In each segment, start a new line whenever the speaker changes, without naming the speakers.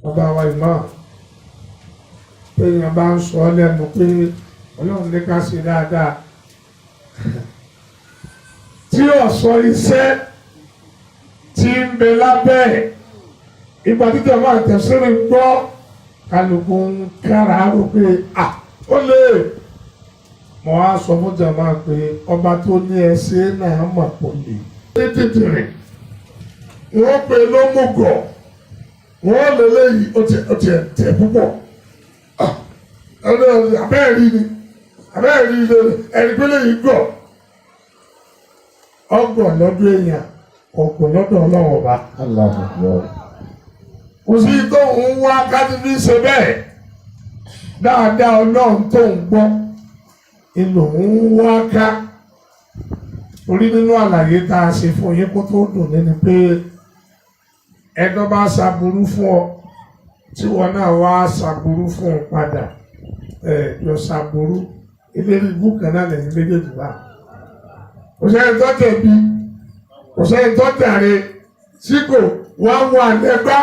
bàbá wa ìmọ̀ pé èèyàn bá ń sọ lẹ́nu pé ọlọ́run ní ká ṣe dáadáa tí ọ̀sọ́ iṣẹ́ tí ń bẹ lábẹ́ ìgbà títẹ̀ máa tẹ̀sírí gbọ́ kálukú ń kára rò pé ó lè mọ̀ á sọ fún jàmá pé ọba tó ní ẹsẹ̀ náà mọ̀ pọ̀ lè. ní títì rìn wọ́n pe lómùgọ̀ wọ́n lè léyìí ó ti tẹ̀ púpọ̀ abẹ́ẹ̀rí ni ẹ̀rí pé léyìí gọ̀ ọgbọ̀n lọ́dún èèyàn ọ̀pọ̀ lọ́dọ̀ ọlọ́run ọba. kò sí tó ń wá kájí bí ṣe bẹ́ẹ̀ dáadáa ọlọ́run tó ń gbọ́ ìlò ń wá ká orí nínú àlàyé tá a ṣe fún yín kó tó dùn nínú pé ẹjọ́ bá ṣàbùrú fún ọ tí wọn náà wá ṣàbùrú fún ọ padà yọ ṣàbùrú ilé ìbú kan náà lẹ́yìn méjèèjì bá kò sẹ́yìn tó tẹ̀bi kò sẹ́yìn tó tẹ̀rẹ̀ tí kò wá wà lẹ́gbá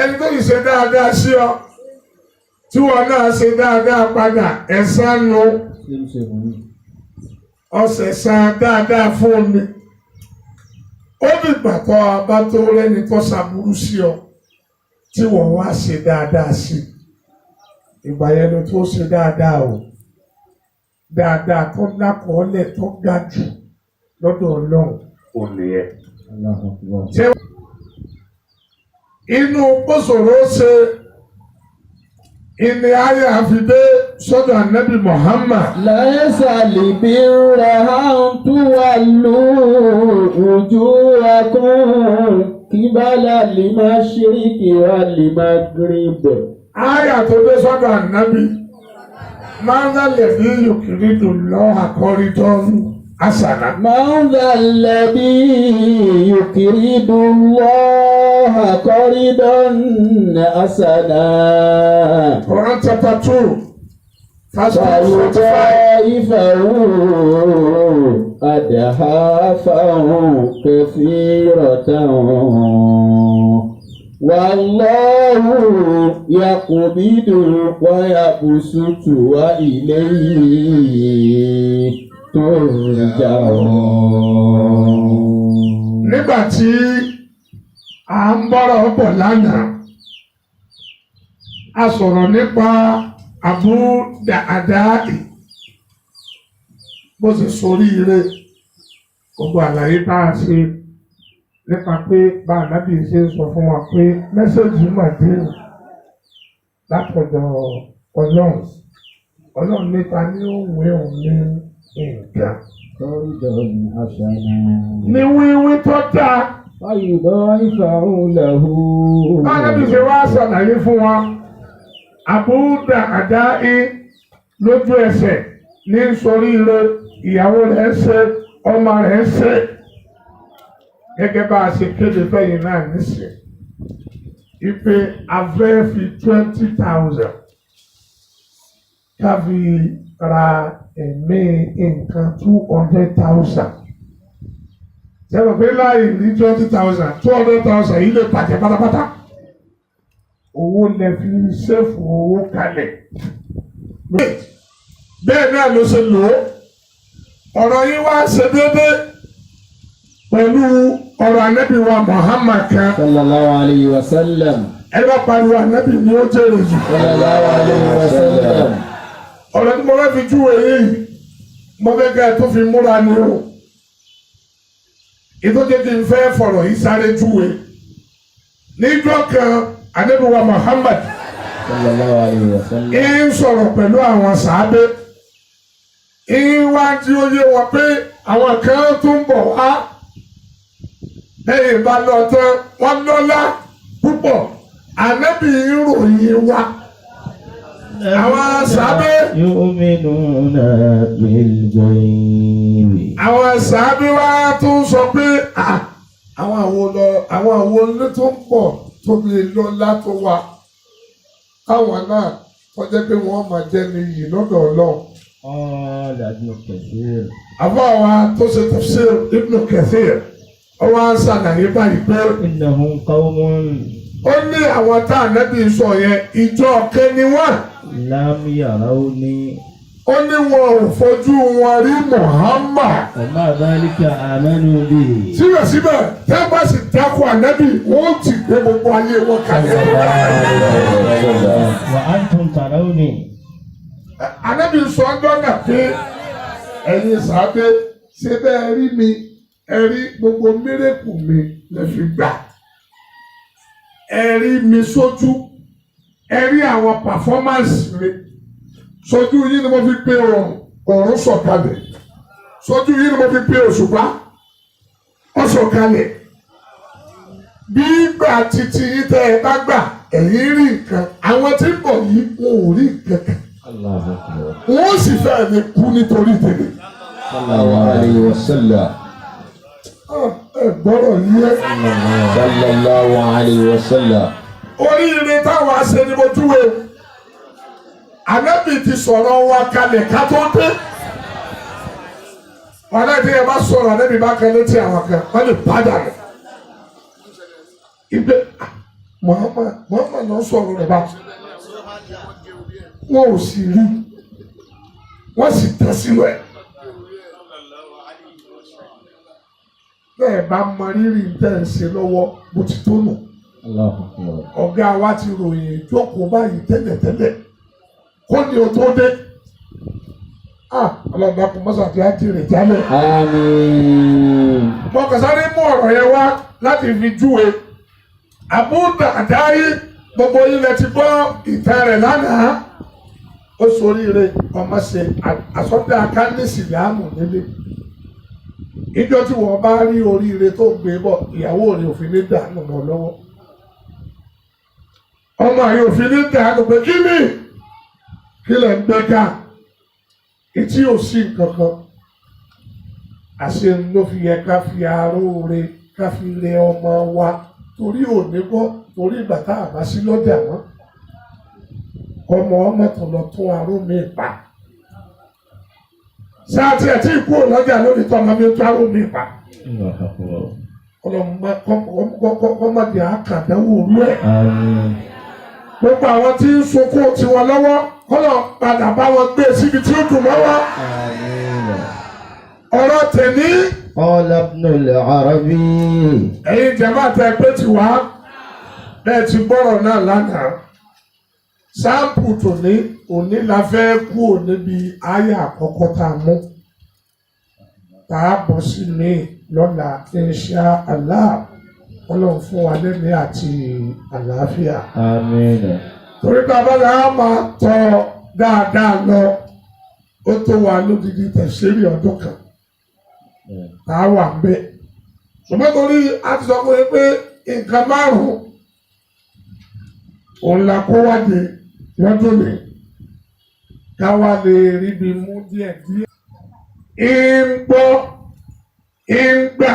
ẹni tó yìí ṣe dáadáa sí ọ tí wọn náà ṣe dáadáa padà ẹ̀san nu ọ̀sẹ̀ san dáadáa fún mi ó dìgbà tó a bá tó rẹ́ni tó ṣàbùrú sí ọ tí wọ́n wá ṣe dáadáa sí ìgbà yẹn ló tó ṣe dáadáa o dáadáa tó lákọọ́lẹ̀ tó ga jù lọ́dọ̀ ọlọ́run ò lè yẹ. inú bóṣòro ṣe ìní ayé àfidé sọ́dọ̀ ànábì Muhammad.
Laisa libirra an tuwallu wujuhakum qibala al-mashriqi wal-maghrib.
Ayé tó dé sọ́dọ̀ ànábì máa ń dálẹ̀ bí yòkìrìdò lọ́ àkọ́rìdọ́nù àṣàlá.
Man dhal ladhi yuqridu Allaha qardan hasana.
Quran chapter 2 verse 45.
فَيُضَاعِفَهُ أَضْعَافًا كَثِيرَةً وَاللَّهُ يَقْبِضُ وَيَبْسُطُ وَإِلَيْهِ تُرْجَعُونَ.
Nígbà tí a ń bọ́rọ̀ bọ̀ lánàá a sọ̀rọ̀ nípa Abu Da'ada'i bó ṣe sórí ire gbogbo àlàyé tá a ṣe nípa pé bá ànábì ṣe ń sọ fún wa pé mẹ́sẹ̀jì mà dé látọ̀dọ̀ ọlọ́run nípa ní òwe òun ní nǹkan. ní wíwí tó dáa.
فَيُضَاعِفَهُ لَهُ.
ànábì ṣe wá ṣàlàyé fún wa. Abu Da'ada'i lójú ẹsẹ̀ ní sórí ire ìyàwó rẹ̀ ṣe ọmọ rẹ̀ ṣe gẹ́gẹ́ bá a ṣe kéde fẹ́yìn náà nísìn ipe afẹ́ fi 20,000 káfí ra ẹ̀mí nǹkan 200,000 ṣẹ́wọ̀n pé láì ní 20,000 200,000 yìí lè bàjẹ́ pátápátá. Owó lẹ fi ṣẹ́fù owó kalẹ̀. Bẹ́ẹ̀ náà ló ṣe lò ó. Ọ̀rọ̀ yìí wá ṣe déédé pẹ̀lú ọ̀rọ̀ ànábì wa Muhammad kan.
Sallallahu alayhi wa sallam.
Ẹ bá pariwo ànábì ni ó jẹ́rìí jù.
Sallallahu alayhi wa sallam.
Ọ̀rọ̀ tí mo fẹ́ fi júwe yìí, mo fẹ́ ká ẹ tó fi múra ni o. Ìtọ́jú kí n fẹ́ fọ̀rọ̀ yìí sáré júwe. Níjọ́ kan. Ànábì wa Muhammad
sallallahu alayhi wa sallam
ń sọ̀rọ̀ pẹ̀lú àwọn sàábé wá tí ó yé wọn pé àwọn kan tó ń bọ̀ wá lẹ́yìn bá lọ tán wọ́n lọ́lá púpọ̀ ànábì ń ròyìn wa àwọn sàábé
yu'minuna bil ghaibi.
àwọn sàábé wa tó ń sọ pé àwọn àwọn ilé tó ń bọ̀ tóbi lọ́lá tó wà káwọn náà kọjá pé wọ́n máa jẹ́ ní yìí lọ́dọ̀ Ọlọ́run. àbá wa tó ṣe tafsir Ibn Kathir ọwọ́ ṣàlàyé báyìí pé.
innahum qawmun
ó ní àwọn tá ànábì sọ yẹn ìjọ kẹni wọ́n.
لم يروني
ó ní wọn ò fojú wọn rí Muhammad.
ومع ذلك آمنوا به.
síbẹ̀síbẹ̀ tẹ́ bá sì dákọ̀ ànábì wọ́n ti gbé gbogbo ayé wọn kalẹ̀.
وأنتم تروني.
ànábì sọ gbọ́dọ̀ pé ẹ̀yin sábẹ́ ṣe bẹ́ẹ̀ rí mi ẹ rí gbogbo mírèkù mi lè fi gbà ẹ rí mi sójú ẹ rí àwọn pàfọ́mánsì mi sójú yìí ni mo fi pé ọ̀run sọ̀kalẹ̀ sójú yìí ni mo fi pé òṣùpá ọ̀sọ̀kalẹ̀ bí gbà títí yìí tẹ́ ẹ bá gbà ẹ̀yin rí nǹkan àwọn tí ń bọ̀ yìí wọn ò rí nǹkan kan wọ́n sì fẹ́ẹ̀ ní kú nítorí tèmi.
sallallahu alayhi wa sallam.
ẹ gbọ́dọ̀ yẹ.
sallallahu alayhi wa sallam.
oríire táwọn aṣẹ ni mo túwé ànábì ti sọ̀rọ̀ wa kalẹ̀ ká tó dé wọn náà tí ẹ bá sọ̀rọ̀ ànábì bá kan létí àwọn kan wọ́n lè padà rẹ̀ ibẹ̀ Muhammad náà sọ̀rọ̀ rẹ̀ bá wọn ò sì rí wọ́n sì tẹ̀ sílẹ̀ bẹ́ẹ̀ bá mọ rírì tẹ̀ ń ṣe lọ́wọ́ bó ti tó nù. Ọ̀gá wa ti ròyìn ìjókòó báyìí tẹ́lẹ̀tẹ́lẹ̀ kó ní o tó dé. Ọlọ́dà kò mọ́sà tí a ti rè jálẹ̀.
Àmín.
Mo kàn sáré mú ọ̀rọ̀ yẹn wá láti fi júwe. Abu Darda'i gbogbo ilẹ̀ ti gbọ́ ìtàn rẹ̀ lánàá. Ó soríire ọmọ ṣe àsọdá akánísì láàmù nílé. Ìjọ tí wọ́n bá rí oríire tó gbé bọ̀ ìyàwó rẹ̀ òfin ní dànù mọ́ lọ́wọ́. Ọmọ yìí òfin ní dànù pé kí ni kí lẹ̀ ń gbẹ́ká etí ò sí nǹkankan àṣẹ ló fi yẹ ká fi aróore ká fi rẹ ọmọ wa torí òní gbọ́ torí ìgbà tá a bá sí lọ́jà mọ́ ọmọ tó lọ tún aró mi pa sáàtì ẹ̀ tí ì kúrò lọ́jà lórí tọ́ ọmọ mi tún aró mi pa ọlọ́mọ kọ́mọdé àkàdánwò rú ẹ̀. Gbogbo àwọn tí ń sunkún tiwọn lọ́wọ́ kọ́lọ̀ padà bá wọn gbé síbi tí ó dùn lọ́wọ́. Ọ̀rọ̀ tèmi.
Qala Ibnul Arabi.
Ẹ̀yin jàmbá tẹ pé tiwa bẹ́ẹ̀ ti gbọ́rọ̀ náà lánàá. Sáàpù tòní òní la fẹ́ kú níbi àyà àkọ́kọ́ tá a mú. Tá a bọ̀ sí mi lọ́la insha Allah. Ọlọ́run fún wa lẹ́mí àti àlàáfíà.
Àmín.
Torí bàbá náà máa tọ́ dáadáa lọ, ó tó wa lódìdí tẹ̀síìrì ọdún kan. Tá a wà ń bẹ̀. Ṣùgbọ́n torí a ti sọ pé nǹkan márùn-ún òun la kó wáde lọ́dún ni. Ká wá lè ríbi mú díẹ̀díẹ̀. Ìgbọ́, ìgbà.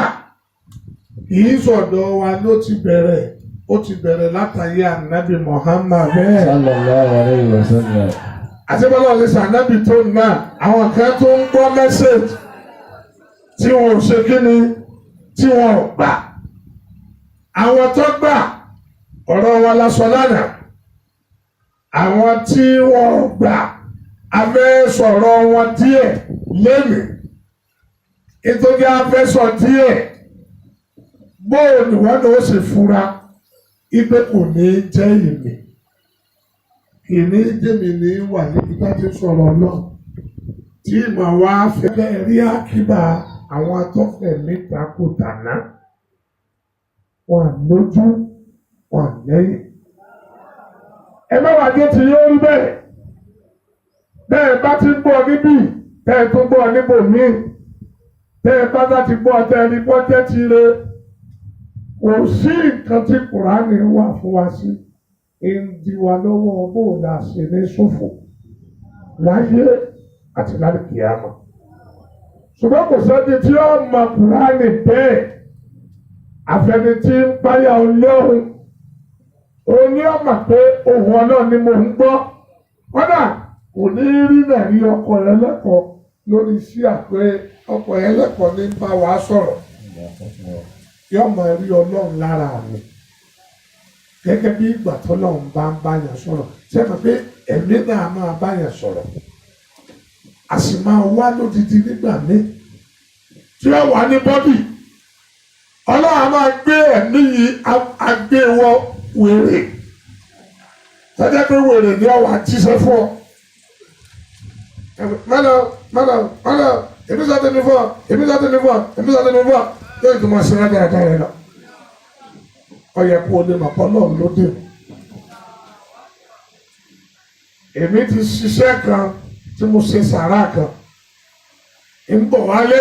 Kìí sọ̀dọ̀ wa ló ti bẹ̀rẹ̀, ó ti bẹ̀rẹ̀ látàrí ànábì Muhammad bẹ́ẹ̀.
Sallallahu alayhi wa sallam.
Àtibọ́lá ọ̀lẹ́ sànábì tó náà, àwọn kan tó ń gbọ́ mẹ́sẹ̀jì tí wọn ò ṣe kíni, tí wọn ò gbà. Àwọn tó gbà, ọ̀rọ̀ wọn la sọ lánàá. Àwọn tí wọn ò gbà, a fẹ́ sọ̀rọ̀ wọn díẹ̀ lẹ́nu. Nítorí a fẹ́ sọ díẹ̀. Bóòlù wọn ni ó sì fura ipe kò ní jẹ́ èmi ìní jẹ́mi ní wà níbi tá ti sọ̀rọ̀ náà tí màá wá fẹ́ rí àkíbà àwọn atọ́fẹ̀mí takò tàná wọn lójú wọn lẹ́yìn. Ẹ má wàá dé tí yóò rí bẹ́ẹ̀ bẹ́ẹ̀ bá ti gbọ́ níbí tẹ́ tó gbọ́ níbòmíì tẹ́ bá ti gbọ́ tẹ́ ní gbọ́ tẹ́ ti re. Kò sí nǹkan tí Kùránì wà fún wa sí ìdíwà lọ́wọ́ bó la ṣe ní ṣòfò láyé àti láti kíyámà. Ṣùgbọ́n kò sẹ́ni tí ó mọ Kùránì bẹ́ẹ̀ àfẹni tí ń báyà Ọlọ́run. Òun ni ó mọ̀ pé ohùn Ọlọ́run ni mo ń gbọ́. Kódà kò ní rí náà rí ọkọ rẹ lẹ́kọ̀ọ́ lórí sí àpé ọkọ rẹ lẹ́kọ̀ọ́ ní bá wa sọ̀rọ̀. Yóò máa rí Ọlọ́run lára mi. gẹ́gẹ́ bí ìgbà tọ́lọ́run bá ń báyàn sọ̀rọ̀ ṣé mọ̀ pé ẹ̀mí náà máa báyàn sọ̀rọ̀ a sì máa wá lódìdí nígbà míì tí ó wà ní bọ́dì ọlọ́run a máa gbé ẹ̀mí yìí agbéwọ̀ wèrè tọ́jà pé wèrè ni ọ̀wà jíṣẹ́ fún ọ mọ́lọ̀ èmi sọ́tẹ̀ ní fún ọ èmi sọ́tẹ̀ ní fún ọ èmi sọ́tẹ̀ ní fún ọ yóò tún máa ṣe rádaràdà rẹ lọ ọ yẹ kó o lè mọ̀ pọ́ náà lóde èmi ti ṣiṣẹ́ kan tí mo ṣe sàrà kan ń bọ̀ wálé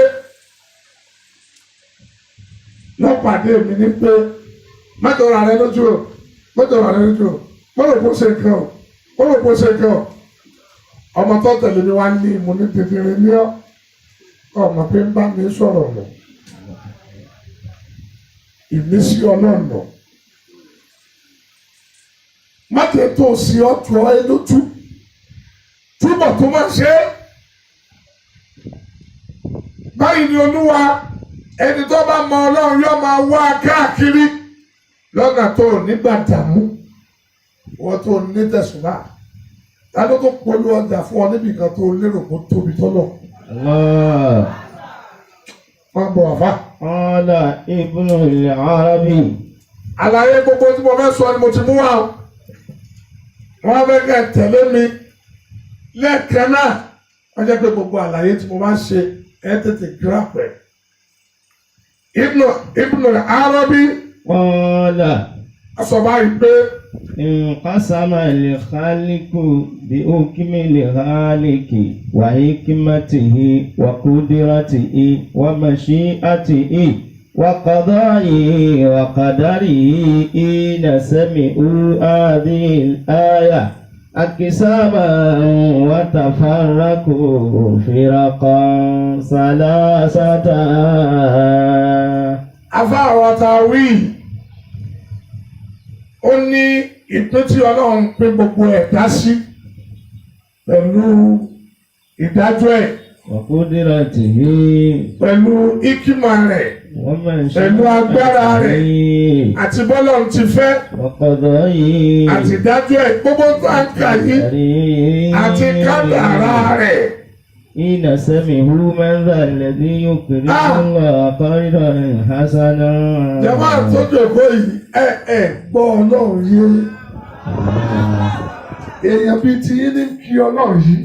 lọ́pàdé mi ní pé mẹ́tọ̀ọ̀rọ̀ rẹ lójú o mẹ́tọ̀ọ̀rọ̀ rẹ lójú o mọ́rò kó ṣe kan o mọ́rò kó ṣe kan o ọmọ tó tẹ̀lé mi wá ní mo ní tètèrè ní ọ ọmọ pé ń bá mi sọ̀rọ̀ lọ ìmísí ọlọ́ọ̀nà mákè tó sí ọ̀tún ẹ lójú túbọ̀ tó máa ṣe é báyìí ni olúwa ẹni tó bá mọ ọlọ́run yóò máa wá káàkiri lọ́nà tó nígbà dààmú wọ́n tó ní tẹ̀sùnmá ta ló tó polú ọjà fún ọ níbi kan tó lérò kó tóbi tọ́lọ̀. wọ́n bọ̀ wá.
Qala Ibn al-Arabi.
àlàyé gbogbo tí mo fẹ́ sọ ni mo ti mú wá o wọ́n fẹ́ kẹ́ tẹ̀lé mi lẹ́ẹ̀kan náà wọ́n jẹ́ pé gbogbo àlàyé tí mo bá ṣe ẹ tètè gíràpẹ̀. Ibn al-Arabi.
Qala.
Aṣọ báyìí pé.
Inqasama al-khaliqu bi hukmi al-khaliqi wa hikmatihi wa qudratihi wa mashi'atihi wa qada'ihi wa qadarihi ina sami'u hadhihi al-aya akisaman wa tafarraqu firaqan salasata.
Afa àwọn tàwí ó ní ìpín tí Ọlọ́run pín gbogbo ẹ̀dá sí pẹ̀lú ìdájọ́ ẹ̀ pẹ̀lú ìkímà rẹ̀ pẹ̀lú agbára rẹ̀ àti bọ́lọ́run ti fẹ́ àti ìdájọ́ ẹ̀ gbogbo tó ń kà yìí àti kádàrá rẹ̀.
Ina sami'u man dha alladhi yuqridu Allaha qardan hasana.
Jàmáà tó jòkó yìí gbọ́ Ọlọ́run yé. Èèyàn bíi ti yín ní kí Ọlọ́run yìí.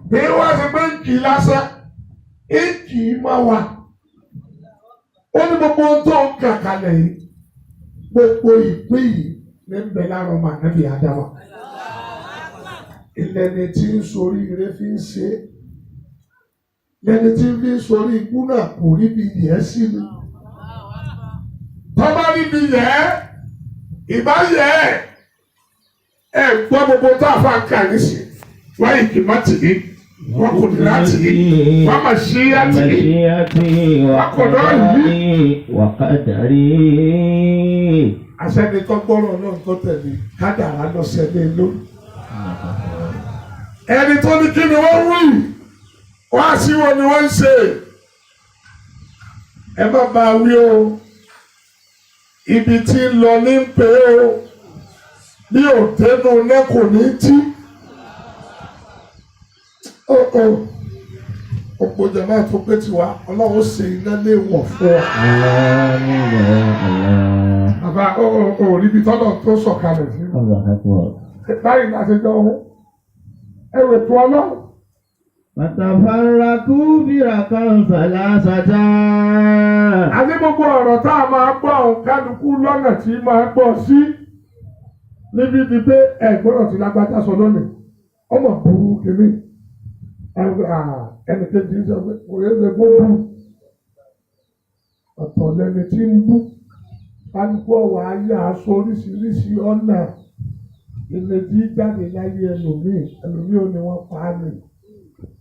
Bí wá ti pé ń kì í lásán, ń kì í máa wà. Ó ní gbogbo ohun tó ń kà kalẹ̀ yìí, gbogbo ìpín yìí ní ń bẹ lára ọmọ ànábì Ádámà. Ìlẹ́ni tí ń sorí ire fi ń ṣe é. Lẹ́ni tí ń fi ń sorí ikú náà kò rí bí yẹ sí ni. Tọ́ bá rí bí yẹ ìbá yẹ gbọ́ gbogbo tó àfa kà ní sí. Wáyé kì má tì í, wọ́n kò ní láti í, wọ́n mà ṣí àtì í, wọ́n kò náà yí. Àṣẹ́ni tó gbọ́rọ̀ náà tó tẹ̀lé kádàrá lọ́sẹ̀ lé lórí. Ẹni tó ní kí ni wọ́n wí wá sí wọn ni wọ́n ń ṣe ẹ má bá wí o ibi tí ń lọ ní ń pè o bí òtẹ́nu náà kò ní tí òpó jàmbá tó pé tiwa Ọlọ́run ṣe iná lé wọ̀ fún ọ. Bàbá rí ibi tọ́lọ̀ tó sọ̀kalẹ̀ sí. Báyìí láti jọ ohun. Ẹ̀rọ tó Ọlọ́run.
Fatafarraqu firaqan salasata.
Àti gbogbo ọ̀rọ̀ tá a máa gbọ́ àwọn kálukú lọ́nà tí máa gbọ́ sí. Níbi ti pé ẹ̀gbọ́n tí lágbájá sọ lónìí. Ọmọ burú kìíní. Ẹnì kejì sọ pé kò yẹ kó bú. Ọ̀tọ̀ lẹni tí ń bú. Kálukú ọ̀wà ayé aṣọ oríṣiríṣi ọ̀nà. Ilé tí jáde láyé ẹlòmíì ò ní wọ́n pa á nì,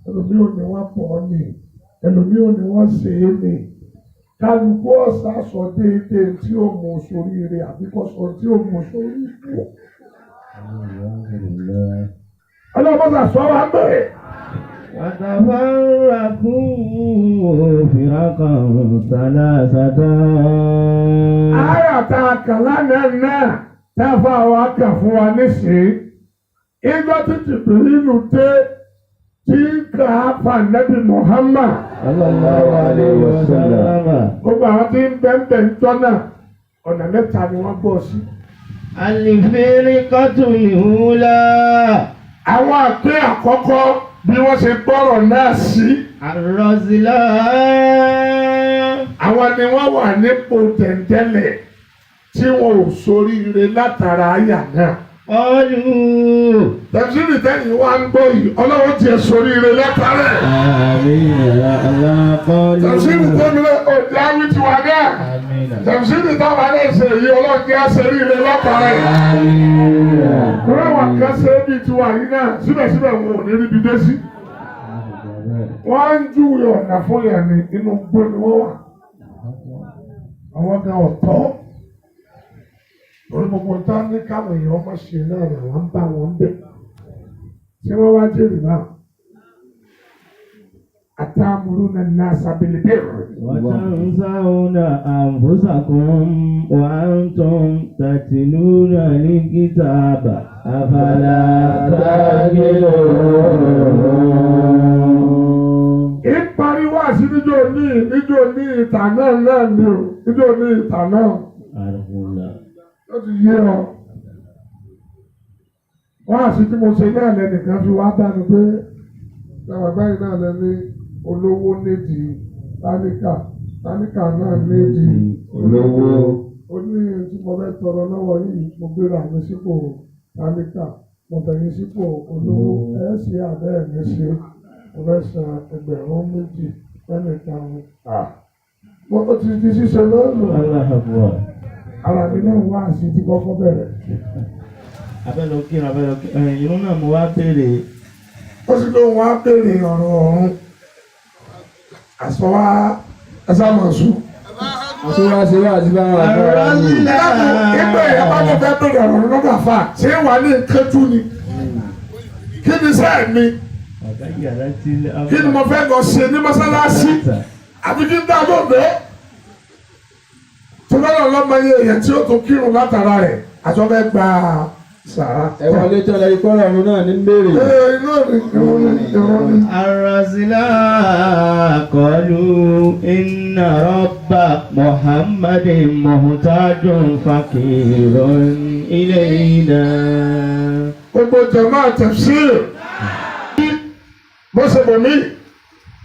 ẹlòmíì ò ní wọ́n pọ̀ ọ́ nì, ẹlòmíì ò ní wọ́n ṣe é nì. Kálukú ọ̀sà sọ déédéé tí ó mú sórí ire àbí kò sọ tí ó mú sórí ire. Ọlọ́mọdé sọ wá bẹ́ẹ̀.
Fatafarraqu firaqan salasata.
Àyà tá a kàlánà náà táfà wa kà fún wa nísìnyí ìgbà tí Jìbìrìlù dé tí kà á fà Nábì Muhammad
sallallahu alayhi wa sallam.
gbogbo àwọn tí ń bẹ́ẹ̀ ń tọ́nà ọ̀nà mẹ́ta ni wọ́n gbọ́ sí.
Al-firqatul ula.
àwọn àpé àkọ́kọ́ bí wọ́n ṣe gbọ́rọ̀ náà sí.
Ar-razila.
àwọn ni wọ́n wà nípò tẹ̀ǹtẹ̀lẹ̀ tí wọn ò soríire látara àyà náà.
Qalu.
tẹ̀síìrì tẹ́yìn wá ń gbọ́ yìí ọlọ́wọ́ tiẹ̀ soríire látara ẹ̀.
Àmín ya Allah. Qalu.
tẹ̀síìrì tẹ́lẹ̀ òjì áwí ti wà náà.
Àmín.
tẹ̀síìrì táwọn alẹ́ ṣe yìí ọlọ́ọ̀kí á soríire látara ẹ̀.
Àmín.
kúrẹ́ wà ká ṣe é bí tiwa yìí náà síbẹ̀síbẹ̀ wọn ò ní ríbi dé sí. wọ́n ń júwe ọ̀nà fún yẹn ní inú gbó ni wọ́n wà. àwọn gan ọ̀tọ̀ lórí gbogbo tá ní káwọn èèyàn ọmọ ṣe náà rẹ̀ wọ́n ń bá wọn bẹ̀. tí wọ́n wá jèrè náà atamuruna an-nasa bil-birri.
وتنسون أنفسكم وأنتم تتلون الكتاب أفلا تعقلون.
ìparí wá sí níjó ní ìta náà ni o níjó ní ìta náà ó ti yé ọ. wá sí tí mo ṣe náà lẹ́nìkan fi wá bá mi pé làwọn báyìí náà lẹ́ni olówó nídìí tálíkà náà nídìí
olówó.
ó ní tí mo fẹ́ tọrọ lọ́wọ́ yìí mo gbéra mi sípò tálíkà mo bẹ̀yìn sípò olówó ẹ̀ ṣe àbẹ́ ẹ̀ ní ṣe mo fẹ́ san 2,000 lẹ́nìkan. ó ti di ṣíṣe lọ́nà ara mi náà wá sí ti kọ́kọ́ bẹ̀rẹ̀.
abẹ́lókè irun náà mo wá béèrè.
ó sì lóun wá béèrè ọ̀rọ̀ ọ̀run àsọwá ẹsàmọ̀sù.
àṣewá ṣe wá àti báwọn àfọwọ́ ní.
ìgbẹ́ ẹ̀ bá tó fẹ́ béèrè ọ̀rọ̀ lọ́dọ̀ àfà ṣé wà ní kẹ́jú ni kí ni sẹ́ẹ̀ mi kí ni mo fẹ́ lọ ṣe ní mọ́sálásí àbí kí n dá lóde. tó lọ́dọ̀ lọ́mọ iye èèyàn tí ó tún kírun látara rẹ̀ àjọ fẹ́ gba sàrà.
ẹ wọlé tó lọ ikọ́ ọ̀run náà ní béèrè.
Ar-razila qalu inna rabba Muhammadin muhtajun fakirun ilayna.
gbogbo jama tafsir bó ṣe bò mí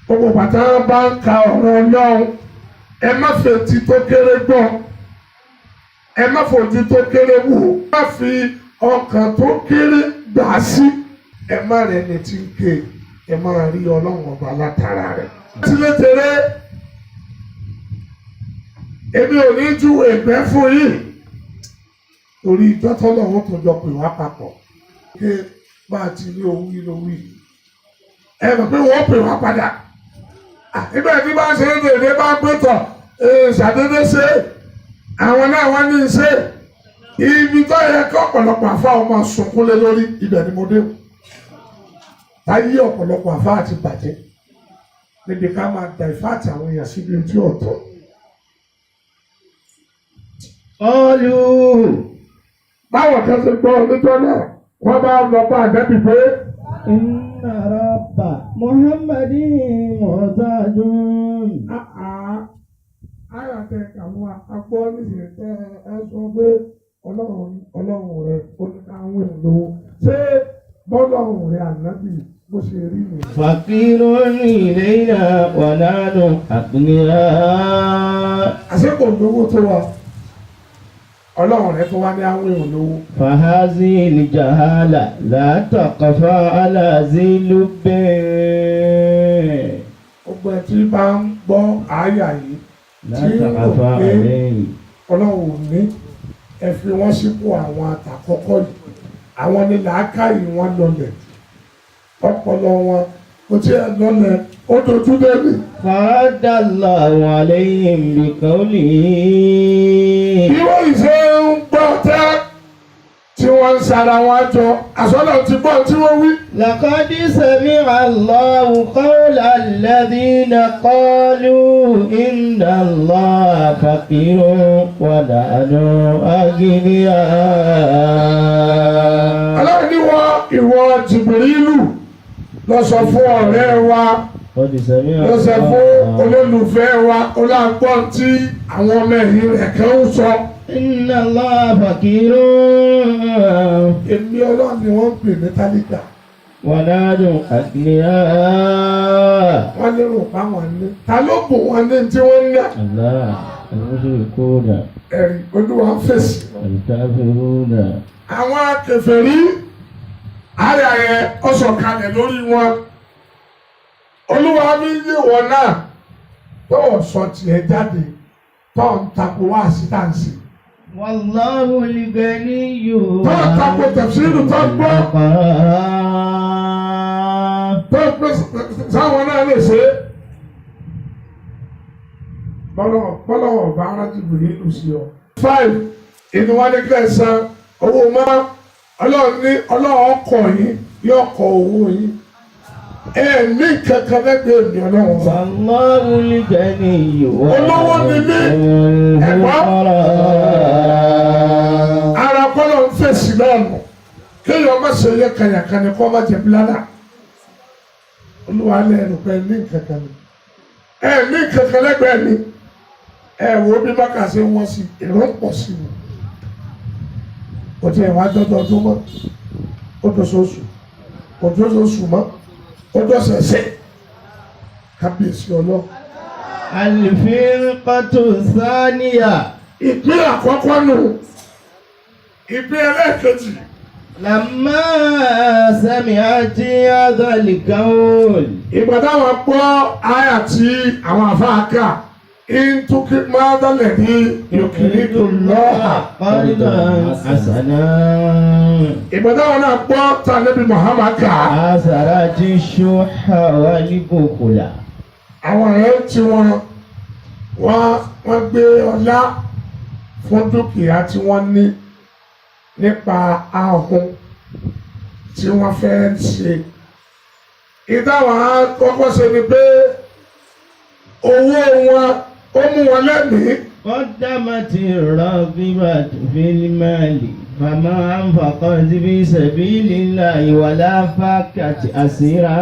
gbogbo pàtà bá ń ka ọ̀rọ̀ Ọlọ́run ẹ má fetí tó kéré gbọ́ ẹ má fojú tó kéré wò ẹ má fi ọkàn tó kéré gbà sí ẹ má rẹ ní tí ń ké ẹ má rí Ọlọ́run ọba látara rẹ̀. tilétèrè èmi ò ní ju ẹgbẹ́ fún yìí torí ìjọ́tọ́lọ́ wọn tó jọ pè wá papọ̀ pé bá a ti rí owó lówí ẹ mọ̀ pé wọ́n pè wá padà nígbà tí bá ṣe é dèdè bá pé tọ̀ ṣàdédé ṣe àwọn náà wọ́n ní í ṣe ibi tó yẹ kí ọ̀pọ̀lọpọ̀ àfa ọmọ sunkún lé lórí ibẹ̀ ni mo dé táyé ọ̀pọ̀lọpọ̀ àfa àti bàjẹ́ níbi ká máa da ìfá àti àwọn èèyàn síbi ojú ọ̀tọ̀.
Qalu.
báwọn kan ṣe gbọ́ níjọ́ náà wọ́n bá lọ bá àgẹ́bí pé.
Inna rabba Muhammadin muhtajun.
Ayọ̀tẹ̀ àwọn agbọ́ nísìnyí tẹ́ ẹ sọ pé ọlọ́run rẹ̀ ó ní káwọn èlò ṣé bọ́lọ́run rẹ̀ ànábì bó ṣe rí ni.
Fakirun ilayna wa nahnu aghniya.
àṣekò lówó tó wa ọlọ́run rẹ̀ tó wá ní àwọn èlò.
فهذه الجهالة لا تقفى على ذي لب.
ọgbẹ́ tí bá ń gbọ́ àyà yìí
لا
tí ó
تقفى
pé
عليه.
ọlọ́run ò ní ẹ fi wọ́n sípò àwọn àtàkọ́kọ́ yìí àwọn ní làákàyè wọn lọlẹ̀ ọpọlọ wọn kò tí ẹ lọlẹ̀ ó dojú débi.
فرد الله عليهم بقوله.
bí wọ́n ṣe ń gbọ́ tẹ́ tí wọ́n ń ń sara wọn jọ àsọlọ ti gbọ́ tí wọ́n wí.
لقد سمع الله قول الذين قالوا إن الله فقير ونحن أغنياء.
Ọlọ́run ní ìwọ Jìbìrìlù lọ sọ fún ọ̀rẹ́ wa lọ sọ fún olólùfẹ́ wa ọlọ́gbọ́n tí àwọn ọmọ ẹ̀yìn rẹ̀ kan ń sọ.
Inna Allah فقير.
Èmi Ọlọ́run ni wọ́n ń pè ní tálíkà.
ونحن أغنياء.
Wọ́n lérò páwọn ní. Ta ló bù wọn ní tí wọ́n ń ná?
الله المشركون
Ẹ̀rí Olúwa fèsì.
الكافرون.
Àwọn kèfèrí àyà yẹn ó sọ̀kalẹ̀ lórí wọn. Olúwa mi yé wọn náà tó sọ tiẹ̀ jáde tó ń takò wá sítáǹsì.
والله الغني.
Tó ń takò tafsiru tó gbọ́. Tó ń pè sáwọn náà lè ṣe é. Bọ́lọ́wọ̀ bá rántí bìrì ìlú sí ọ. 5 inú wa ní kẹsàn owó mọ́ Ọlọ́run ọkọ̀ yín yóò kọ owó yín. Ní kankan lẹ́gbẹ̀ẹ́ mi Ọlọ́run.
والله الغني.
Olówó ni mí. Ẹ̀gbọ́n. Ara kọ́lọ̀ ń fèsì lọ́nà. Kéèyàn má ṣe yẹ kànyàkànyà kọ́ má jẹ bílánà. Olúwa lẹ́nu pé ní kankan ni. Ní kankan lẹ́gbẹ̀ẹ́ mi. Wo bí bákà ṣe wọ́n sí èrò ń pọ̀ sí i. Kò tí ẹ̀ wá dọ́dọọdún mọ́. Ó dọ́sọ̀ọ̀sù. Kò dọ́sọ̀ọ̀sù mọ́. Ó dọ́sẹ̀ẹsẹ̀. Kábíyèsí Ọlọ́run.
الفرقة الثانية.
Ìpín àkọ́kọ́ nù. Ìpín ẹlẹ́ẹ̀kejì.
لما سمعت هذا القول.
Ìgbà táwọn gbọ́ àyà tí àwọn àfáàkà ìntúkí máa dálẹ̀ ní yòkìrí tó lọ́ha.
قرضا حسنا.
Ìgbà táwọn náà gbọ́ tá Nábì Muhammad kà.
أثرت الشح والبخل.
Àwọn ẹ̀rẹ́ tí wọ́n gbé ọlá fún dúkìá tí wọ́n ní nípa ahun tí wọ́n fẹ́ ṣe. Ìdáwọn kọ́kọ́ ṣe ni pé owó wọn ó mú wọn lẹ́mìí.
قدمت الراغبة في المال فما أنفقت في سبيل الله ولا فكت أسيرا.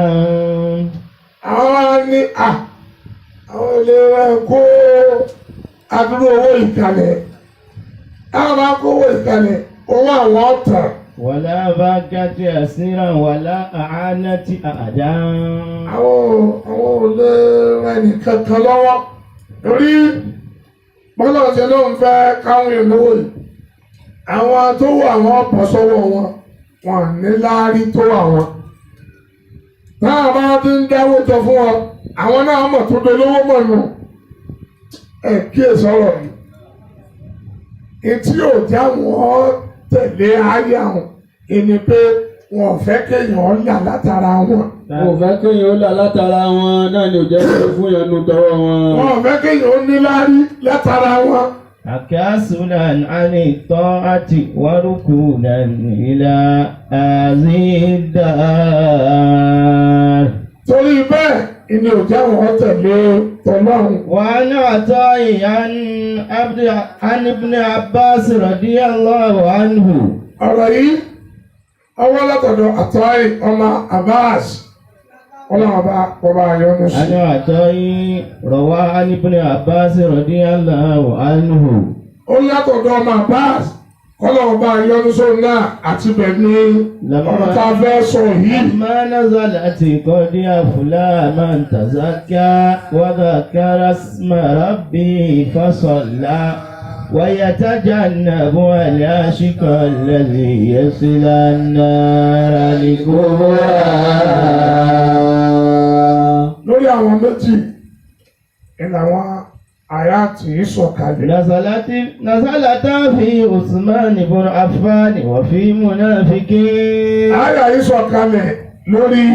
Àwọn ní àwọn ilé rẹ̀ kó àdúró owó ìkàlẹ̀. Àwọn máa kó owó ìkàlẹ̀ owó àwọn ọ̀tà.
ولا فكت أسيرا ولا أعانت أعداء.
Àwọn olè rẹ̀ nìkan kan lọ́wọ́. Torí bọ́lá ọ̀sẹ̀ ló ń fẹ́ káwọn ìlówó yìí. Àwọn tó wà wọ́n bọ̀ sọ́wọ́ wọn ní láárí tó wà wọn. Náà máa ti ń dáwó jọ fún wọn. Àwọn náà mọ̀ tó dolówó mọ̀ nù. Kíyèsí ọ̀rọ̀ yìí. Etí ò já wọn tẹ̀lé ayé àwọn ẹni pé wọn ò fẹ́ kéèyàn là látara wọn.
Wọn ò fẹ́ kéèyàn ó là látara wọn náà ni ò jẹ́ kó fún yẹn nu tọwọ́ wọn.
Wọn ò fẹ́ kéèyàn ó níláárí látara wọn.
تكاسلا عن الطاعة وركونا إلى هذه الدار.
Torí bẹ́ẹ̀ ìní ò já wọn tẹ̀lé tọ́lọ́run.
وعن عطاء عن ابن عباس رضي الله عنه.
Ọ̀rọ̀ yìí ọwọ́ látọ̀dọ̀ Àtọ́ì ọmọ Abbas ọba àyọ́nù sí.
عن عطاء روى عن ابن عباس رضي الله عنه.
Ó látọ̀dọ̀ ọmọ Abbas ọba àyọ́nù sọ náà àti bẹ̀mí ọ̀rọ̀ tá a fẹ́ sọ yìí.
لما نزلت قد أفلح من تزكى وذكر اسم ربه فصلى ويتجنب الأشقى الذي يصلى النار الكبرى.
Lórí àwọn méjì ìlànà àyàtì ìsọ̀kalẹ̀.
نزلتا في عثمان بن عفان وفي منافقين.
Àyà ìsọ̀kalẹ̀ lórí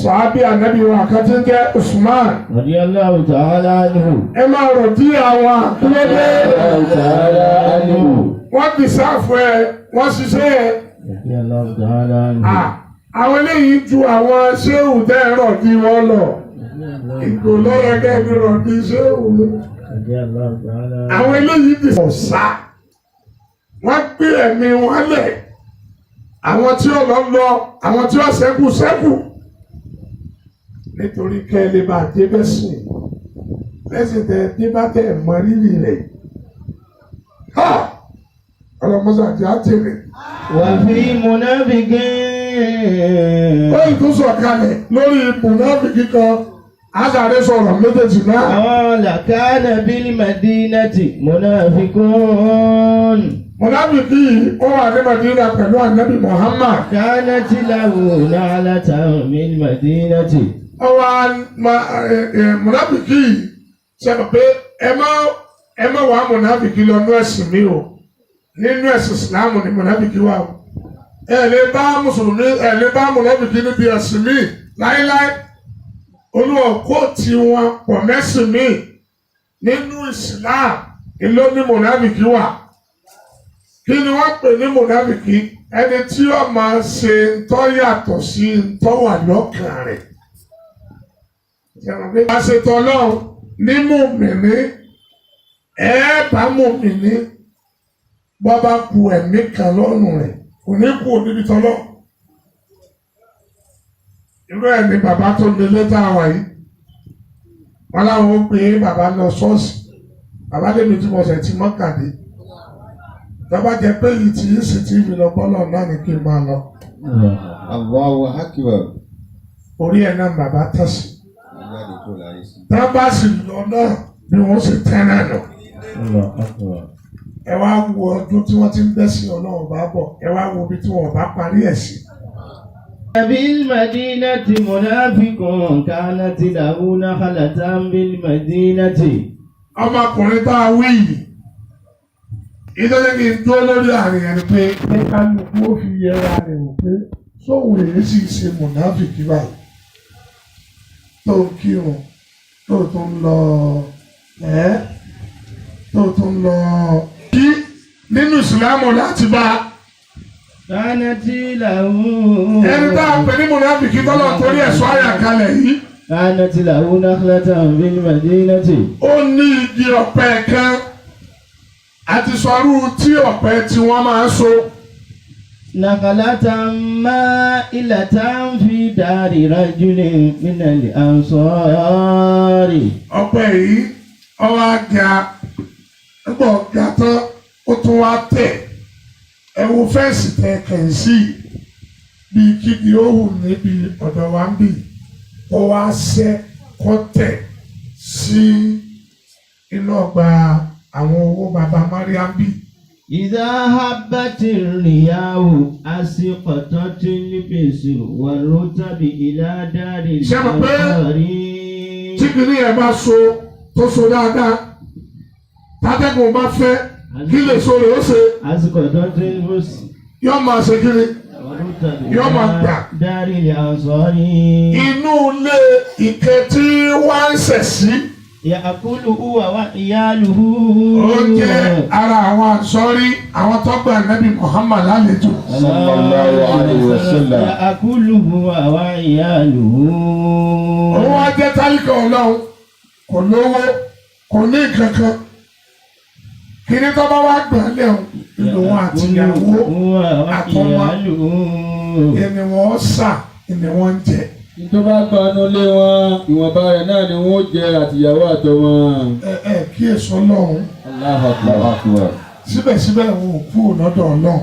sàábì ànábì wa kan tí ń jẹ́ Usman.
رضي الله تعالى عنه.
Ẹ máa rọ̀ dí àwọn àkúrẹ́dẹ́.
تعالى عنه.
Wọ́n ti sáfù ẹ, wọ́n ṣiṣẹ́ ẹ
Radiyallahu ta'ala anhu.
Àwọn eléyìí ju àwọn ṣéwù dẹ́rọ̀ bí wọ́n lọ. Ìgò lọ́yẹ kẹ́bí rọ̀ bí ṣéwù.
Radiyallahu ta'ala anhu.
Àwọn eléyìí ti ọ̀sá. Wọ́n gbé ẹ̀mí wọn lẹ̀. Àwọn tí ó lọ, àwọn tí ó ṣẹ́kù. Nítorí kẹ́lẹ́ bá dé bẹ́sìn. Bẹ́sìn tẹ dé bá tẹ̀ mọ rírì rẹ̀. Ọlọ́mọsá ti á tèrè.
Wa fi munafiqin.
Ó ìtúsọ̀ kalẹ̀ lórí mùnáfìkì kan. Azàrẹ́ sọ̀rọ̀ méjèèjì náà.
Qala kana bil madinati munafiqun.
Mùnáfìkì ó wà ní Madina pẹ̀lú Ànábì Muhammad.
Kanat lahu na'latan bil madinati.
Ó wà mùnáfìkì sẹ́nu pé ẹ má wà mùnáfìkì lọ nú ẹ̀sìn mi o. Nínú ẹ̀sìn Ìsìlámù ni mùnáfìkì wà o. Ẹ lè bá Mùsùlùmí mùnáfìkì níbi ẹ̀sìn mi láíláí. Olúwa kó tí wọn pọ̀ mẹ́sìn mi nínú Islam ìlú ní mùnáfìkì wà. Kí ni wọ́n pè ní mùnáfìkì? Ẹni tí ó máa ṣe ntọ́ yàtọ̀ sí ntọ́ wà lọ́kàn rẹ̀. Àṣetọ̀ náà ní mùmìnì bá mùmìnì bọ́ bá ku ẹ̀mí kan lọ́rùn rẹ̀ kò ní kú òdìdí tọ́lọ́. Irú ẹ̀ ni bàbá tó lé létà wà yìí. Wọ́n láwọn ó pè é bàbá lọ ṣọ́ọ̀ṣì. Bàbá débi tí mo ṣẹ̀ ti mọ́kàdé. Bàbá jẹ pé yìí tí yìí sì ti fi lọ bọ́lọ̀ náà ní kí n máa lọ.
Allahu akbar.
Orí ẹ̀ náà bàbá tẹ̀sí. Tá bá sì lọ náà ni wọ́n sì tẹ́lẹ̀ lọ. Ẹ wá wo ọdún tí wọ́n ti ń bẹ́sìn Ọlọ́run bá bọ̀. Ẹ wá wo ibi tí wọ́n bá parí ẹ̀ sí.
بالمدينة منافق كانت له نخلة بالمدينة.
Ọmọkùnrin tá a wí yìí, ìdọ́jẹ́ kí n dúró lórí àárín ẹni pé kálukú ó fi yẹra rẹ̀ wò pé sóhun èyí sì ṣe mùnáfìkì báyìí. Tó ń kírun, tó tún lọ kí nínú Ìsìlámù láti bá a.
Kánátì làwọn.
Ẹni tá a pè ní mùnáfìkì tọ́lọ̀ torí ẹ̀sọ́ àyà kalẹ̀ yìí.
Kánátì làwọn nakhlatan bil madinati.
Ó ní igi ọ̀pẹ kan àti sọ̀rú tí ọ̀pẹ tí wọ́n máa ń so.
Nakhlatan ma'ilatan fi dari rajulin minal ansari.
Ọ̀pẹ yìí ọwọ́ àga nígbà ọ̀gá tán ó tún wá tẹ̀. Ẹ̀wù fẹ́ǹsì tẹ kẹ̀ǹsì bíi kíkì ó hù níbi ọ̀dọ̀ wa ń bì kó wá ṣẹ́ kó tẹ̀ sí inú ọgbà àwọn owó bàbá Mariam bì.
Idha habbatir riyahu asqatatil bisi warutabi ila daril ansari.
Tí kìíní ẹ̀ bá so tó so dáadáa tátẹ́gùn bá fẹ́ kí lè so rè ó ṣe.
Asqatatil bisi.
Yọ́ máa ṣe kiri. Yọ́ máa gbà.
Daril ansari.
Inú ilé ìkẹ́ tí wọ́n ń ṣẹ̀ sí.
Ya'kulu huwa wa iyaluhu.
Ó jẹ́ ara àwọn àǹsọ́rí àwọn tó gba Ànábì Muhammad lálejò.
Sallallahu alaihi wasallam.
Ya'kulu huwa wa iyaluhu.
Òun wá jẹ́ tálíkà Ọlọ́run, kò lówó, kò ní kankan. Kíní tó bá wá gbọ̀n lẹ́hùn nínú wọn àti ìyàwó àtọmọ ẹni wọ́n sà ẹni wọ́n ń jẹ.
Tó bá gbanú lé wọn, ìwọ̀nba rẹ̀ náà ni wọ́n jẹ àtìyàwó àtọmọ.
Kí èso Ọlọ́run.
Allahu akbar.
Síbẹ̀síbẹ̀ wọn ò kú lọ́dọ̀ Ọlọ́run.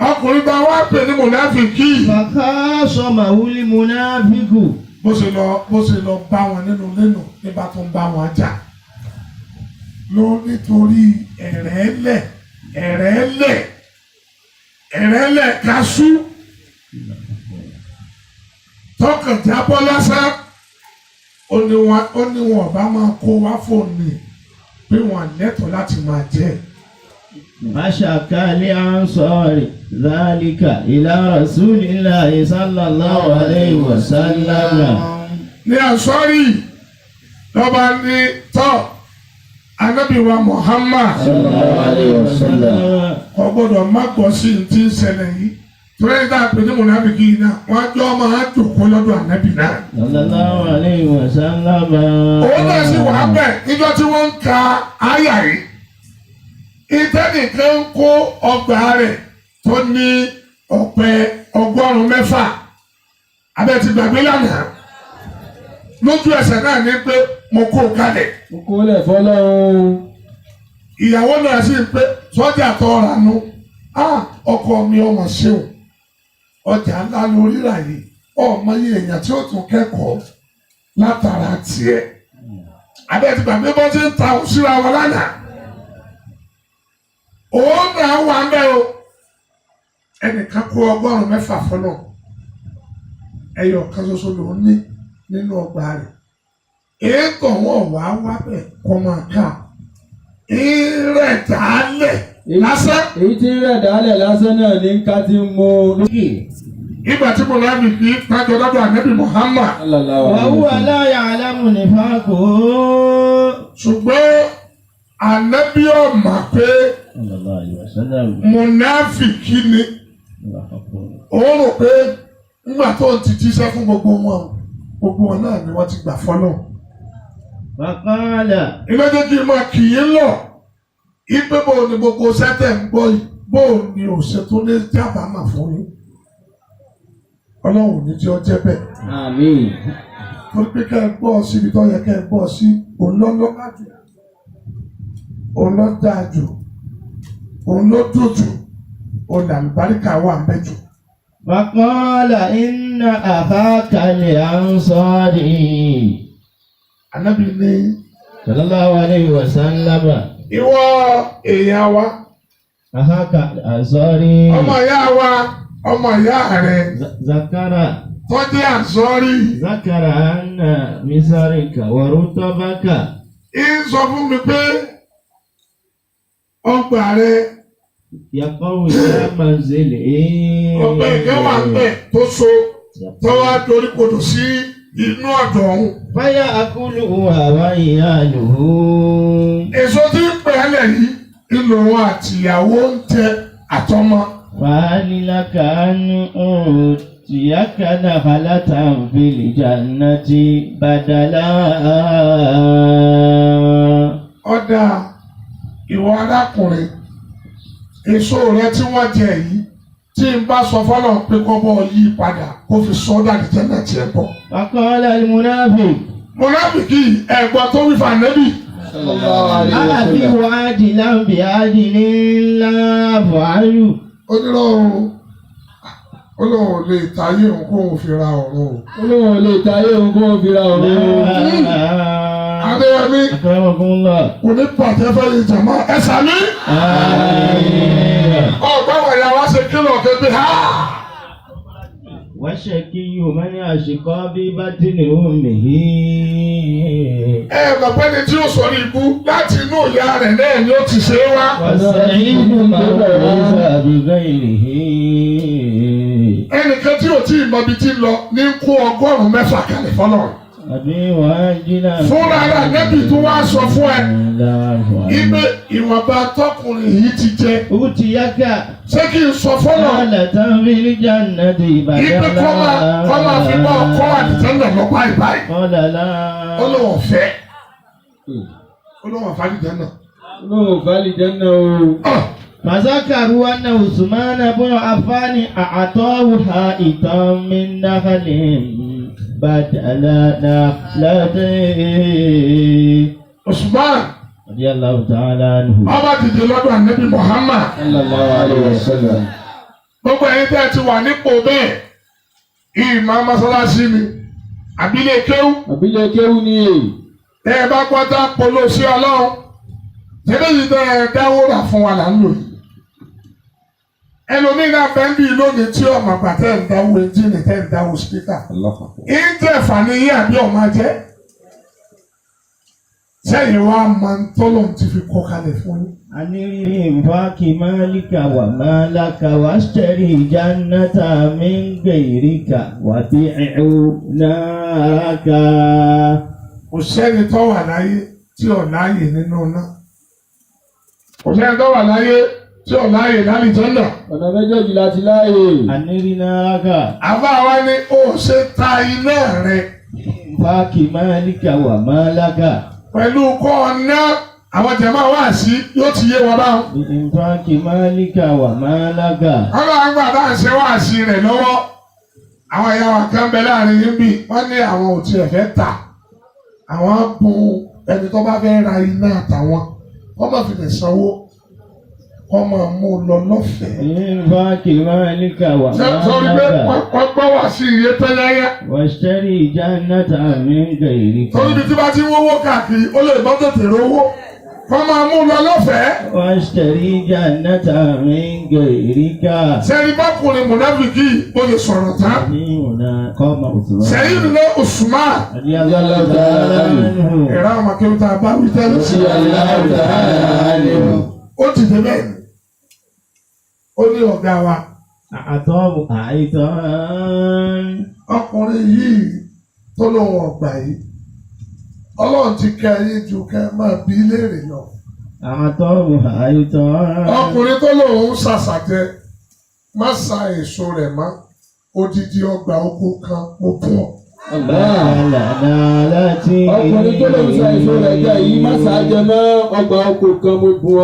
Ọkùnrin bá wá pè ní mùnáfìkì.
Fakhasomahu al-munafiqu.
Bó ṣe lọ bá wọn nínú nígbà tó ń bá wọn jà. Ló nítorí ẹ̀rẹ́lẹ̀ kású. Tọkàn jábọ́ lásán ó ní wọn bá máa kó wá fóònù pé wọn lẹ́tọ̀ọ́ láti máa jẹ.
Fashaka al-ansari dhalika ila rasulillahi sallallahu alayhi wa sallam.
Ní àsọ́rí lọ́ba ní tọ́ Ànábì wa Muhammad
sallallahu alaihi wasallam.
kò gbọ́dọ̀ má gbọ́ sí ti ń ṣẹlẹ̀ yìí torí dáa pé ní mùnàfíkì yìí náà wọ́n jọ máa jòkó lọ́dọ̀ ànábì náà.
Sallallahu alaihi wasallam.
òun náà sì wà bẹ́ẹ̀ níjọ́ tí wọ́n ń ka àyà yìí ìtẹ́nìkan ń kó ọgbà rẹ̀ tó ní ọ̀pẹ 100 abẹ́ ti gbàgbé lánàá lójú ẹsẹ̀ náà ní pé mo kó o kalẹ̀.
Mo kó lẹ̀ fọ́lọ́run.
ìyàwó náà sì ń pé sọ́jà tó ranú ọkọ mi ọmọ ṣeun ọjà ńlá lórí rà yìí ọmọ yìí èèyàn tí ó tún kẹ́kọ̀ọ́ látara tiẹ̀ abẹ́ ti gbàgbé bọ́ sí ń ta òṣìṣẹ́ wọn lánàá òun náà wà ń bẹ́ o ẹnìkan kó 100 fọ́nà ẹyọ kan ṣoṣo ló ní nínú ọgbà rẹ̀ èèkàn wọn wà wá bẹ̀ kọ́ máa ká ìrẹ̀ dálẹ̀ lásán.
Èyí tí ń rẹ̀ dálẹ̀ lásán náà ní ká ti mú lókè.
Ìgbà tí mo lábì kí kájọ lọ́dọ̀ ànábì Muhammad.
Wa huwa la ya'lamu nifaqahu.
Ṣùgbọ́n ànábì ọ̀mà pé
Sallallahu alaihi wasallam.
mùnáfìkì ni. Ó rò pé nígbà tó ń ti jíṣẹ́ fún gbogbo wọn náà ni wọ́n ti gbà fọ́lọ́.
Faqala.
Ilé jẹ́ kí n máa kì í lọ. Ipe bò ní gbogbo sẹ́tẹ̀ ń gbọ́ yìí, bò ní òṣètò ní jábàámà fún yín. Ọlọ́run ní tí ó jẹ́ bẹ́ẹ̀.
Àmín.
Torí pé kẹ́ ẹ gbọ́ síbi tó yẹ kẹ́ ẹ gbọ́ sí, òun ló lọ́lá jù, òun ló dáa jù, òun ló dùn jù, òun àlùbáríkà wà ń bẹ jù.
Faqala inna akhaka al-ansari.
Ànábì ní
Sallallahu alaihi wasallam.
ìwọ èèyàn wa,
Akhaka al-ansari.
ọmọ ìyá wa, ọmọ ìyá rẹ̀
Zakara.
tó jẹ́ àsọ́rí.
Zakara anna misarika wa rutabaka.
Ń sọ fún mi pé ọgbà rẹ̀
Yaqawu ila manzili.
ọgbà ìkẹ́ wà ń bẹ̀ tó so tó wá dorí kodò sí inú ọ̀dọ̀ ọ̀hún.
Faya akulu wa iyaluhu.
Èso tí ń pè é lẹ̀ yìí ìlò wọn àtìyàwó ń tẹ àtọmọ.
Fa'alilaka an utiyaka nakhlatan fil jannati badala.
Ọ̀dà ìwọ arákùnrin èso rẹ tí wọ́n jẹ yìí tí n bá sọ fọ́lọ̀ pé kọ́ bọ́ yí padà kó fi sọ́dà ní jẹ́nà tiẹ̀ bọ̀.
Faqala al-munafiq.
Mùnáfìkì ẹ̀gbọ́n tó wí fànẹ́bì.
Sallallahu alaihi
Àbí
wasallam.
wàádìí láǹbì ádìní ńlá fàáyù.
Olóhùn lè tayé òun kó òun fi ra ọ̀run o.
Olóhùn lè tayé òun kó fi ra ọ̀run.
Adéyẹmí
Akramakumullah.
kò ní pàtẹ́ fẹ́ yìí jàmá ẹ sàmí. Ọ̀gbọ́n wọ̀nyí àwa ṣe kílọ̀ kébé ha.
Washakiyyu man ashqa bi batni ummihi.
Bàbá ni tí ó sọ ní ibú láti inú ìyá rẹ̀ náà ni ó ti ṣe é wá.
Wasa'idu man laysa bi ghayrihi.
Ẹnìkan tí ò tí ì mọ ibi tí ń lọ ní kó 100 kalẹ̀ fọ́lọ̀.
Àbí wàájìlá.
Fúnra rẹ̀ nẹ́bì tó wá sọ fún ẹ. Ibi ìwọ̀nba tọkùnrin yìí ti jẹ.
Utiyaka.
Ṣé kí n sọ fọ́lọ̀?
Nakhlatan fil jannati badala.
Ibi kọ́ máa fi bọ́ ọkọ́ àdìsẹ́ńdà lọ báyìí báyìí.
Qala la.
Olóhùn fẹ́. Olóhùn àfàlìjẹ́nà.
Olóhùn fàlìjẹ́nà o.
فذكروا أن عثمان بن عفان أعطاه حائطا من نخل بدل نخلته.
Usman
رضي الله تعالى عنه.
ọba dìde lọ́dọ̀ ànábì Muhammad.
Sallallahu alaihi wasallam.
Gbogbo ẹ̀yin tẹ́ ẹ ti wà nípò bẹ́ẹ̀. Ìmọ̀ mọ́sálásí ni. Àbílẹ̀ kéwú.
Àbílẹ̀ kéwú ni èyí.
Tẹ́ ẹ bá gbọ́dọ̀ polo sí Ọlọ́run. Tẹ́lẹ̀ yìí tẹ́ ẹ dáwó rà fún wa là ń lò yìí. Ẹlòmíì náà bẹ́ẹ̀ bí lónìí tí ọmọ àgbà tẹ́ ẹ̀ ń dáwó ẹnjìnì tẹ́ ẹ̀ ń dáwó spíkà. Ìjẹ́ ìfàní yí àbí ọmọ ajẹ́. Sẹ́yìn wa máa ń tọ́lọ̀ ti fi kọ́ kalẹ̀ fún yín.
عن الإنفاق مالك ومالك واشتري جنة من غيرك وبيع نارك.
Kò sẹ́ni tó wà láyé tí ò láàyè nínú náà. Kò sẹ́ni tó wà láyé tí ò láàyè lálìjọ́nà.
ọ̀nà méjèèjì láti láàyè.
Ànírínà rákà.
Àbá wa ní ó ṣe ta iná rẹ̀
Fáàkì máàlíkà wà máàlákà.
pẹ̀lú kọ́ ọ̀nà àwọn jẹ̀mọ́ wà sí yóò ti yé wọn báwọn.
Fáàkì máàlíkà wà máàlákà.
Ọlọ́run àgbà bá ń ṣe wá sí rẹ̀ lọ́wọ́. Àwọn ìyá wa kan bẹ láàrin yín bí wọ́n ní àwọn ò tiẹ̀ fẹ́ tà. Àwọn bu ẹni tó bá fẹ́ ra iná àtàwọn wọ́n máa fi lè sanwó wọ́n máa mú un lọ lọ́fẹ̀ẹ́.
Fáàkì máàlíkà wà
Sọ́rí pé
máàlákà.
wọ́n gbọ́ wá sí iye tẹ́lẹ́yẹ.
Wàṣẹ́rì jannata min ghairi.
Torí ibi tí bá ti ń wówó káàkiri ó lè bọ́ tètè rówó. Wọ́n máa mú un lọ lọ́fẹ̀ẹ́.
Wàṣẹ́rì jannata min ghairika.
Sẹ́ni bákùnrin mùnáfíkì ó lè sọ̀rọ̀ tán.
Níwọ̀nà kọ́mọ òṣùwọ̀n.
Sẹ́yìn nílé Usman. Ẹ̀rọ àwọn akéwì tá a bá wí tẹ́lẹ̀. Ó ti dé bẹ́ẹ̀ ni. Ó ní ọ̀gá wa.
Àtọ́wò àìtàn.
Ọkùnrin yìí tó lóun ọ̀gbà yìí. Ọlọ́run ti kẹ́ ayé ju kẹ́ máa bí léèrè lọ.
Àtọ́wò àìtàn.
Ọkùnrin tó lóun ṣàṣàjẹ má sa èso rẹ̀ mọ́. Odidi ọgbà oko kan mo bú ọ.
ọkùnrin tó lè sa èso rẹ̀ jẹ́ yìí má ṣàjẹ́ mọ́ ọgbà oko kan mo bu ọ.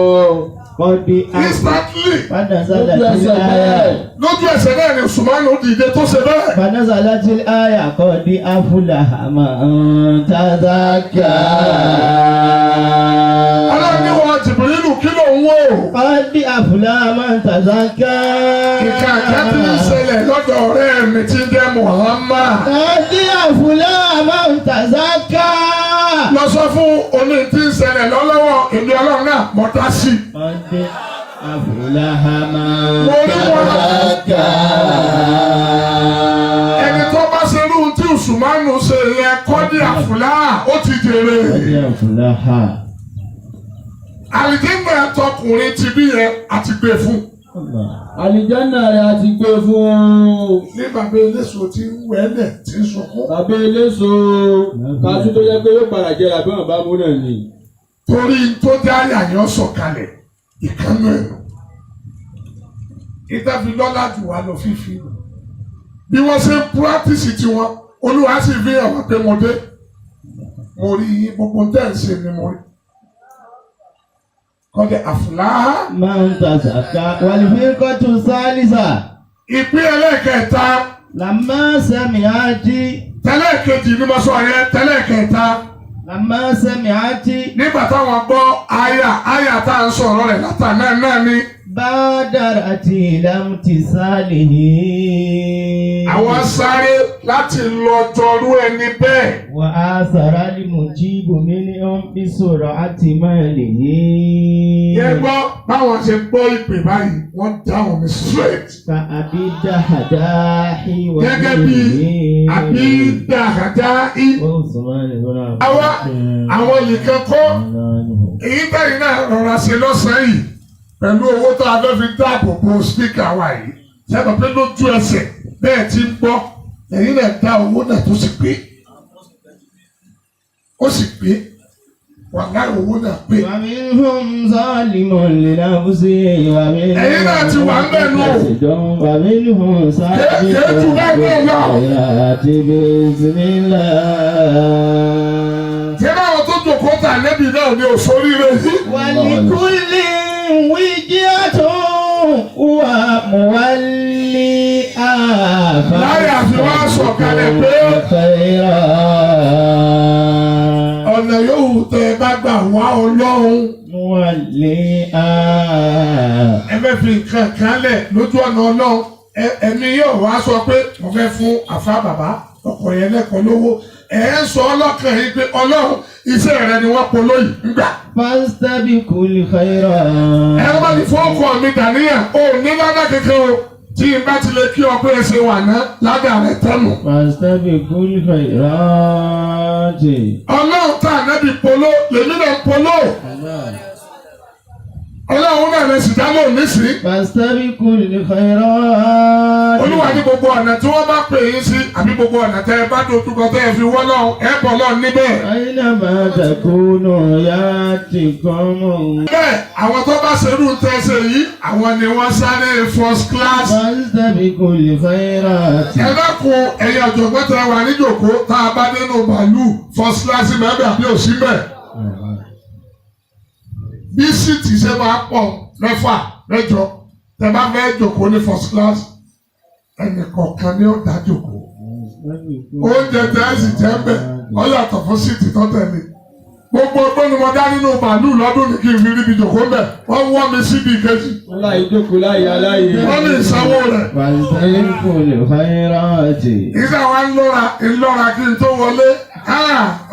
Kọ́dí
Instantly.
Fadazala
lójú
ti
ẹsẹ̀
àyà.
bẹ́ẹ̀.
Lójú ẹsẹ̀ náà ni Sùmánù dìde tó ṣe bẹ́ẹ̀.
Fadazala ti àyà kọ́dí afúláhà man tazakka.
Ọlọ́run ní wọn Jìbìrìlù kí ló ń wò?
Kọ́dí afúláhà man tazakka.
Ìka àkẹ́tì ń ṣẹlẹ̀ lọ́dọ̀ ọ̀rẹ́ mi tí ń jẹ́ Muhammad.
Kọ́dí afúláhà man tazakka.
Lọ sọ fún oní tí ń ṣẹlẹ̀ lọ́lọ́wọ́ ìlú Ọlọ́run náà mọ̀tá sí.
Kọ́dí afúláhà man
Mo ní wọn.
tazakka.
Ẹni tó bá ṣe irú tí Usmanu ṣe yẹn kọ́dí àfúlá ó ti jèrè.
Kọ́dí afúláhà.
Àlìjẹ́nà tọkùnrin ti bí yẹn àti gbé fún.
àlìjánà rẹ̀ àti gbé fún un.
Ní bàbá eléso tí ń wẹ́lẹ̀ tí ń sunkún.
bàbá eléso kaṣú tó yẹ pé yóò padà jẹ àbí wọn bá mú náà ni.
Torí tó dá àyàn sọ̀kalẹ̀ ìkànnì ẹ̀nu. Ìtàfi lọ́lá jù wá lọ fífi. Bí wọ́n ṣe ń púrátìsì tiwọn, Olúwa sì fi hàn wá pé mo dé. Mo rí yín gbogbo tẹ́ ń ṣe ni mo rí. Kọ́dẹ̀ àfúláhà.
Man tazakka. Wal-firqatu thalitha.
Ìpín ẹlẹ́kẹ̀ẹ́ta.
Lamma sami'ati.
Tẹ́lẹ̀kejì ni mo sọ yẹn tẹ́lẹ̀kẹ̀ẹ́ta.
Lamma sami'ati.
Nígbà táwọn gbọ́ àyà tá à ń sọ̀rọ̀ rẹ̀ látàná náà ni.
Badarati ila imtisalihi.
Àwọn sáré láti lọ jọrú ẹni bẹ́ẹ̀.
Wa athara al-mujibu minhum bi sur'ati malihi.
Yẹ gbọ́ báwọn ṣe gbọ́ ìpè báyìí, wọ́n dáhùn ní straight.
Ka Abi Dahdahi wa
Gẹ́gẹ́ bí àbí dàgàdá í. Àwọn nìkan kọ́ èyí bẹ́ẹ̀ náà rọra ṣe lọ́sàn-án yìí pẹ̀lú owó tó a fẹ́ fi dáàbò bo spíkà wa yìí. Ṣẹ́gun pé lójú ẹsẹ̀ bẹ́ẹ̀ ti ń gbọ́ ẹ̀yin náà dá owó náà tó sì pé. Ó sì pé wàhálà owó náà pé.
Wa minhum zalimun li nafsihi wa minhum.
Ẹ̀yin náà ti wà ń bẹ̀ nù.
Wa minhum sabiqun bil-khayrati bi-idhnillah.
Ṣé báwọn tó jòkó tà nẹ́bí náà ní òṣòrí rẹ̀ yìí?
Wa likullin wijhatun huwa muwalliha.
Láyà fi wá sọ̀kalẹ̀ pé ọ̀nà yòówù tẹ́ ẹ bá gbà wá Ọlọ́run.
Muwalliha.
Ẹ fẹ́ fi nǹkan kan lẹ̀ lójú ọ̀nà Ọlọ́run. Ẹ̀mí yóò wá sọ pé mo fẹ́ fún àfa bàbá ọkọ̀ yẹn lẹ́kọ̀ọ́ lówó. Ẹ̀ ń sọ ọlọ́kàn yìí pé Ọlọ́run iṣẹ́ rẹ ni wọ́n polóyìn ńgbà.
Fastabiqul khairat.
Ẹ bá ti fọ́ ọkọ̀ mi dàníyàn, o ní ládàá kékeré o. Tí n bá ti lè kí ọ pé ẹ ṣe wà ná ládàá rẹ tẹ́nu.
Fastabiqul khairat.
Ọlọ́run tá ànábì polo lèmi náà polo. Ọlọ́run náà lè sì dáná nísìnyí.
fastabiqul khairat.
Olúwa ní gbogbo ọ̀nà tí wọ́n bá pè yín sí àbí gbogbo ọ̀nà tẹ́ ẹ bá dojúkọ tẹ́ ẹ fi wọ́ lọ́hùn ẹ bọ̀ lọ́hùn níbẹ̀.
aynama takunu ya'tikum.
Bẹ́ẹ̀ àwọn tó bá ṣerú tẹ́sẹ̀ yìí àwọn ni wọ́n sáré first class.
fastabiqul khairat.
Ẹ dákun ẹ̀yin ọ̀jọ̀gbọ́n tẹ wà níjòkó tá a bá nínú bàálù first class mẹ́bẹ̀ àbí òsínbẹ̀. Bí síìtì ṣe máa pọ̀ mẹ́fà mẹ́jọ tẹ bá fẹ́ jòkó ní first class ẹnì kọ̀ọ̀kan ni ó dá jòkó. Oúnjẹ tẹ́ ẹ sì jẹ́ bẹ̀ ọ yàtọ̀ fún síìtì tó tẹ̀lé. Gbogbo ọgbọ́n ni mo dá nínú bàálù lọ́dún ní kí n fi ríbi jòkó bẹ̀ wọ́n wọ́ mi síbi ìkejì.
Láì jókòó láì aláyè.
Wọ́n ní ìsanwó rẹ̀.
fastabiqul khairat.
Ìgbà wa ńlọ́ra kí n tó wọlé.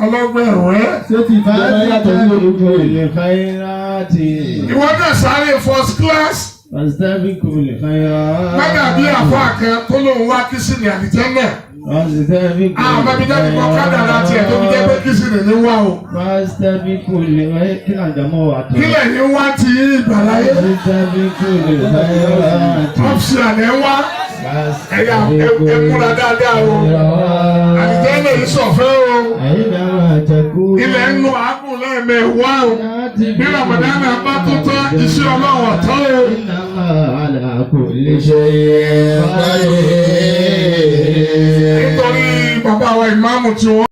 Ọlọ́gbẹ́ ẹ̀wẹ́.
Ṣé ti ìjọba yàtọ̀ sí olùkọ́ yìí?
fastabiqul khairat.
Ìwọ náà sáré first class.
fastabiqul khairat.
Mẹ́gà bí àfọ́ àkẹ́ tó lóun wá kìsìnì àdìjẹ́ náà. Àwọn ẹbí jáde kọ́ kádàrá tiẹ̀ tó fi jẹ́ pé kìsìnì ní wá o.
fastabiqul khairat. kí náà jàmọ́ wà tó.
Kílẹ̀ ní wá ti yí ìgbàláyé.
fastabiqul khairat.
Ọ́fíìsì àlẹ́ wá. Ẹ̀yà ẹ̀múra dáadáa o. Àdìjẹ́ náà yìí sọ̀fẹ́ o.
aynama takunu.
Ilẹ̀ ń nu àágùn lẹ́ẹ̀mẹ̀wá o. Bí Ramadana bá tó tán iṣẹ́ Ọlọ́run ọ̀tán o.
Inna ala kulli shay'in qadir.
Nítorí bàbá wa ìmáàmù tí wọ́n.